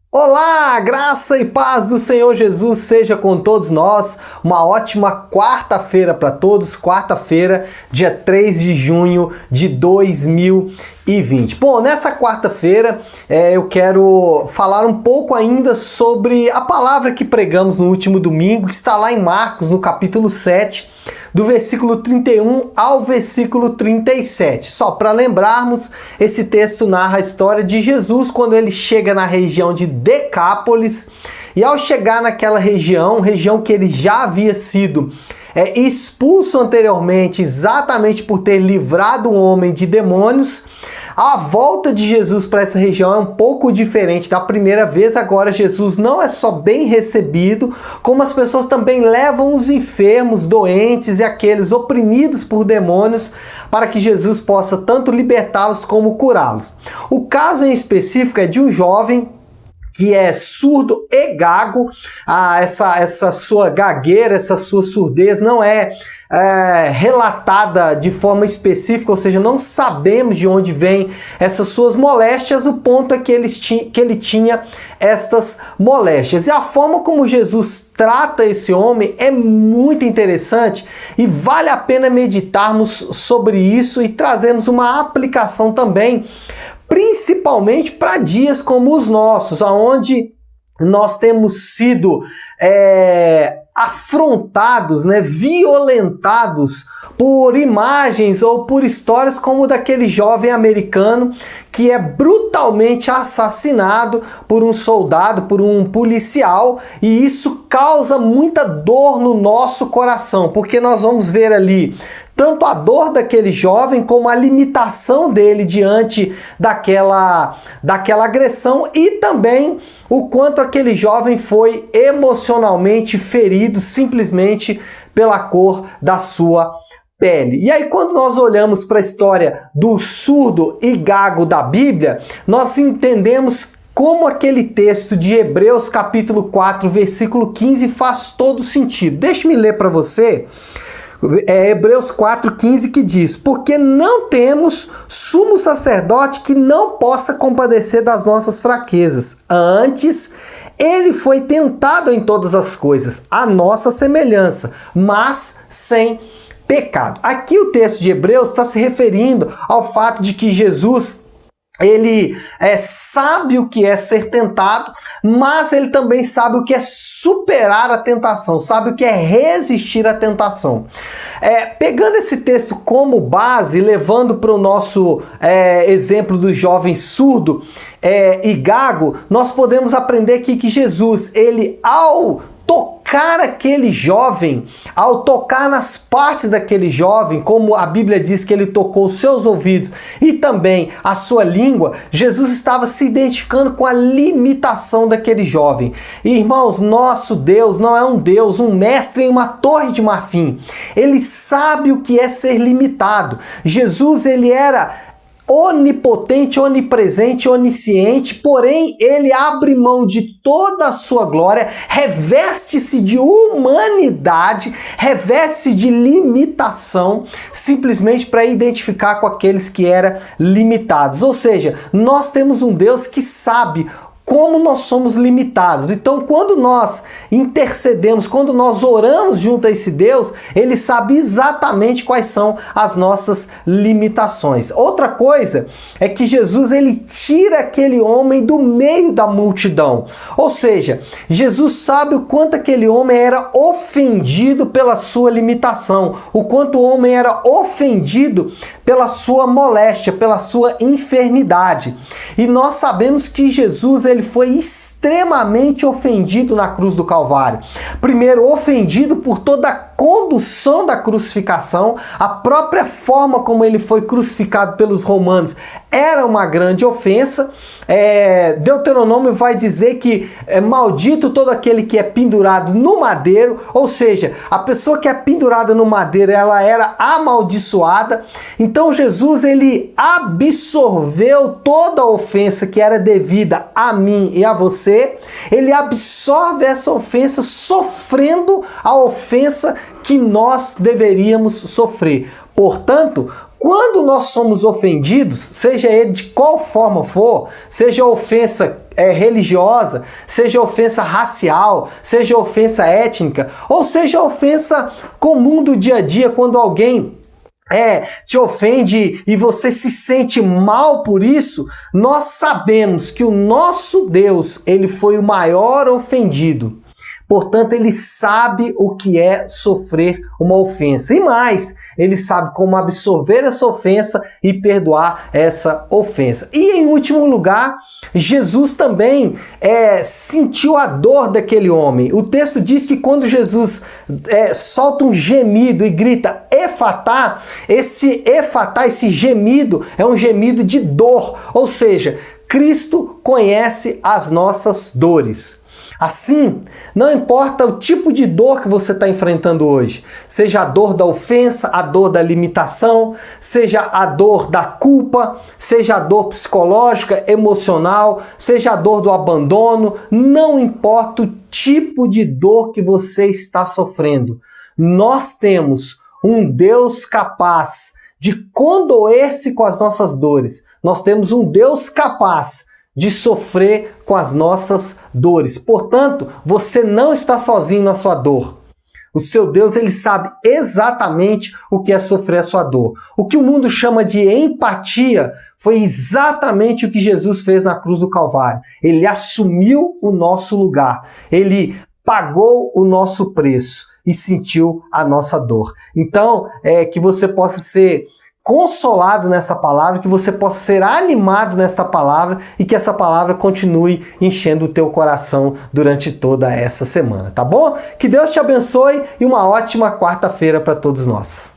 Olá, graça e paz do Senhor Jesus seja com todos nós. Uma ótima quarta-feira para todos, quarta-feira, dia 3 de junho de 2020. Bom, nessa quarta-feira eu quero falar um pouco ainda sobre a palavra que pregamos no último domingo, que está lá em Marcos, no capítulo 7, do versículo 31 ao versículo 37. Só para lembrarmos, esse texto narra a história de Jesus quando ele chega na região de Decápolis, e ao chegar naquela região que ele já havia sido expulso anteriormente, exatamente por ter livrado um homem de demônios, a volta de Jesus para essa região é um pouco diferente da primeira vez. Agora Jesus não é só bem recebido, como as pessoas também levam os enfermos, doentes e aqueles oprimidos por demônios para que Jesus possa tanto libertá-los como curá-los. O caso em específico é de um jovem que é surdo e gago. Essa sua gagueira, essa sua surdez não é relatada de forma específica, ou seja, não sabemos de onde vêm essas suas moléstias. O ponto é que ele tinha estas moléstias. E a forma como Jesus trata esse homem é muito interessante e vale a pena meditarmos sobre isso e trazermos uma aplicação também, principalmente para dias como os nossos, onde nós temos sido afrontados, violentados por imagens ou por histórias como daquele jovem americano que é brutalmente assassinado por um soldado, por um policial, e isso causa muita dor no nosso coração, porque nós vamos ver ali tanto a dor daquele jovem como a limitação dele diante daquela agressão, e também o quanto aquele jovem foi emocionalmente ferido simplesmente pela cor da sua pele. E aí, quando nós olhamos para a história do surdo e gago da Bíblia, nós entendemos como aquele texto de Hebreus capítulo 4, versículo 15 faz todo sentido. Deixa-me ler para você. Hebreus 4,15, que diz: porque não temos sumo sacerdote que não possa compadecer das nossas fraquezas. Antes, ele foi tentado em todas as coisas, à nossa semelhança, mas sem pecado. Aqui o texto de Hebreus está se referindo ao fato de que Jesus, ele sabe o que é ser tentado, mas ele também sabe o que é superar a tentação, sabe o que é resistir à tentação. Pegando esse texto como base, levando para o nosso exemplo do jovem surdo e gago, nós podemos aprender aqui que Jesus, ele ao tocar aquele jovem, ao tocar nas partes daquele jovem, como a Bíblia diz que ele tocou os seus ouvidos e também a sua língua, Jesus estava se identificando com a limitação daquele jovem. E, irmãos, nosso Deus não é um mestre em uma torre de marfim. Ele sabe o que é ser limitado. Jesus, ele era onipotente, onipresente, onisciente, porém ele abre mão de toda a sua glória, reveste-se de humanidade, reveste-se de limitação, simplesmente para identificar com aqueles que eram limitados. Ou seja, nós temos um Deus que sabe como nós somos limitados. Então, quando nós intercedemos, quando nós oramos junto a esse Deus, ele sabe exatamente quais são as nossas limitações. Outra coisa é que Jesus, ele tira aquele homem do meio da multidão. Ou seja, Jesus sabe o quanto aquele homem era ofendido pela sua limitação, o quanto o homem era ofendido pela sua moléstia, pela sua enfermidade. E nós sabemos que Jesus, ele foi extremamente ofendido na cruz do Calvário. Primeiro, ofendido por toda a condução da crucificação, a própria forma como ele foi crucificado pelos romanos era uma grande ofensa. Deuteronômio vai dizer que maldito todo aquele que é pendurado no madeiro, ou seja, a pessoa que é pendurada no madeiro, ela era amaldiçoada. Então Jesus, ele absorveu toda a ofensa que era devida a mim e a você, ele absorve essa ofensa sofrendo a ofensa que nós deveríamos sofrer. Portanto, Quando nós somos ofendidos, seja ele de qual forma for, seja ofensa religiosa, seja ofensa racial, seja ofensa étnica, ou seja ofensa comum do dia a dia, quando alguém te ofende e você se sente mal por isso, nós sabemos que o nosso Deus, ele foi o maior ofendido. Portanto, ele sabe o que é sofrer uma ofensa. E mais, ele sabe como absorver essa ofensa e perdoar essa ofensa. E em último lugar, Jesus também sentiu a dor daquele homem. O texto diz que quando Jesus solta um gemido e grita efatá, esse gemido é um gemido de dor. Ou seja, Cristo conhece as nossas dores. Assim, não importa o tipo de dor que você está enfrentando hoje, seja a dor da ofensa, a dor da limitação, seja a dor da culpa, seja a dor psicológica, emocional, seja a dor do abandono, não importa o tipo de dor que você está sofrendo, nós temos um Deus capaz de condoer-se com as nossas dores. Nós temos um Deus capaz de sofrer com as nossas dores. Portanto, você não está sozinho na sua dor. O seu Deus, ele sabe exatamente o que é sofrer a sua dor. O que o mundo chama de empatia foi exatamente o que Jesus fez na cruz do Calvário. Ele assumiu o nosso lugar. Ele pagou o nosso preço e sentiu a nossa dor. Então, que você possa ser consolado nessa palavra, que você possa ser animado nesta palavra e que essa palavra continue enchendo o teu coração durante toda essa semana, tá bom? Que Deus te abençoe e uma ótima quarta-feira para todos nós.